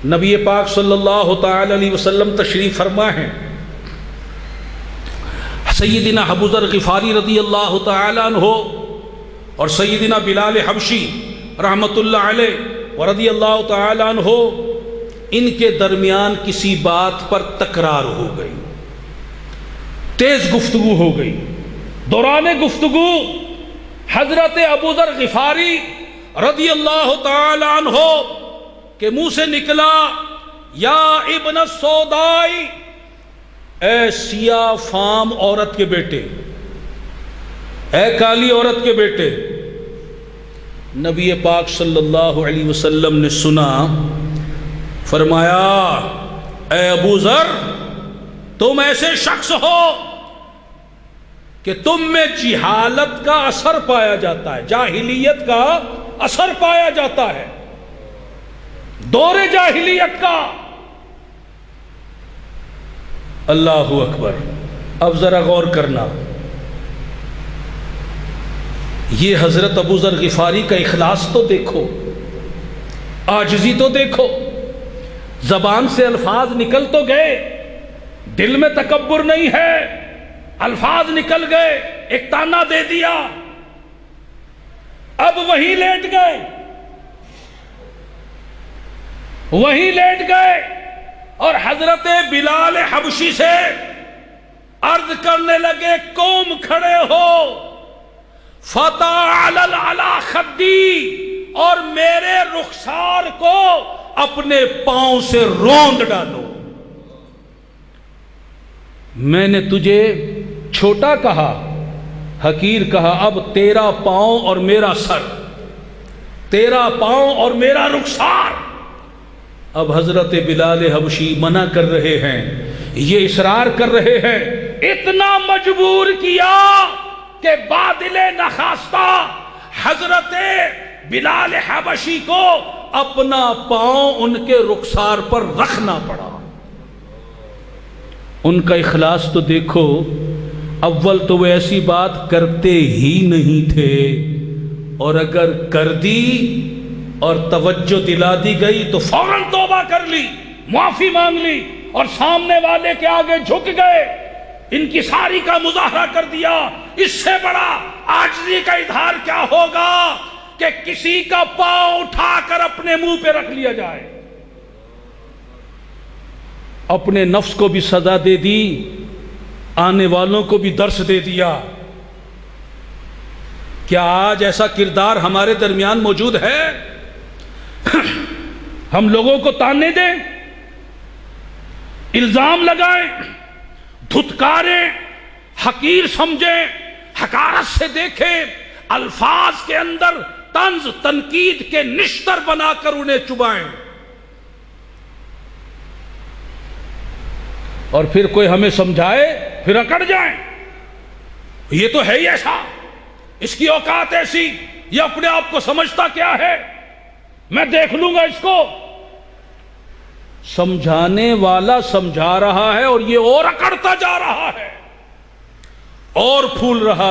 نبی پاک صلی اللہ تعالی علیہ وسلم تشریف فرما ہیں. سیدنا ابو ذر غفاری رضی اللہ تعالی عنہ اور سیدنا بلال حبشی رحمت اللہ علیہ ورضی اللہ تعالی عنہ، ان کے درمیان کسی بات پر تکرار ہو گئی، تیز گفتگو ہو گئی. دوران گفتگو حضرت ابو ذر غفاری رضی اللہ تعالی عنہ کے منہ سے نکلا، یا ابن السودائی، اے سیاہ فام عورت کے بیٹے، اے کالی عورت کے بیٹے. نبی پاک صلی اللہ علیہ وسلم نے سنا، فرمایا اے ابو ذر، تم ایسے شخص ہو کہ تم میں جہالت کا اثر پایا جاتا ہے، جاہلیت کا اثر پایا جاتا ہے، دور جاہلیت کا. اللہ اکبر. اب ذرا غور کرنا، یہ حضرت ابو ذر غفاری کا اخلاص تو دیکھو، عاجزی تو دیکھو. زبان سے الفاظ نکل تو گئے، دل میں تکبر نہیں ہے، الفاظ نکل گئے، ایک تانا دے دیا، اب وہیں لیٹ گئے، وہیں لیٹ گئے اور حضرت بلال حبشی سے عرض کرنے لگے، قوم کھڑے ہو، فتعالل علی خدی، اور میرے رخسار کو اپنے پاؤں سے روند ڈالو. میں نے تجھے چھوٹا کہا، حقیر کہا، اب تیرا پاؤں اور میرا سر، تیرا پاؤں اور میرا رخسار. اب حضرت بلال حبشی منع کر رہے ہیں، یہ اصرار کر رہے ہیں، اتنا مجبور کیا کہ بادل نخواستہ حضرت بلال حبشی کو اپنا پاؤں ان کے رخسار پر رکھنا پڑا. ان کا اخلاص تو دیکھو، اول تو وہ ایسی بات کرتے ہی نہیں تھے، اور اگر کر دی اور توجہ دلا دی گئی تو فوراً توبہ کر لی، معافی مانگ لی، اور سامنے والے کے آگے جھک گئے، انکساری کا مظاہرہ کر دیا. اس سے بڑا عاجزی کا اظہار کیا ہوگا کہ کسی کا پاؤں اٹھا کر اپنے منہ پہ رکھ لیا جائے. اپنے نفس کو بھی سزا دے دی، آنے والوں کو بھی درس دے دیا. کیا آج ایسا کردار ہمارے درمیان موجود ہے؟ ہم لوگوں کو تانے دیں، الزام لگائیں، دھتکاریں، حقیر سمجھیں، حقارت سے دیکھیں، الفاظ کے اندر طنز تنقید کے نشتر بنا کر انہیں چبائیں، اور پھر کوئی ہمیں سمجھائے پھر اکڑ جائیں. یہ تو ہے ہی ایسا، اس کی اوقات ایسی، یہ اپنے آپ کو سمجھتا کیا ہے، میں دیکھ لوں گا اس کو. سمجھانے والا سمجھا رہا ہے اور یہ اور اکڑتا جا رہا ہے اور پھول رہا ہے.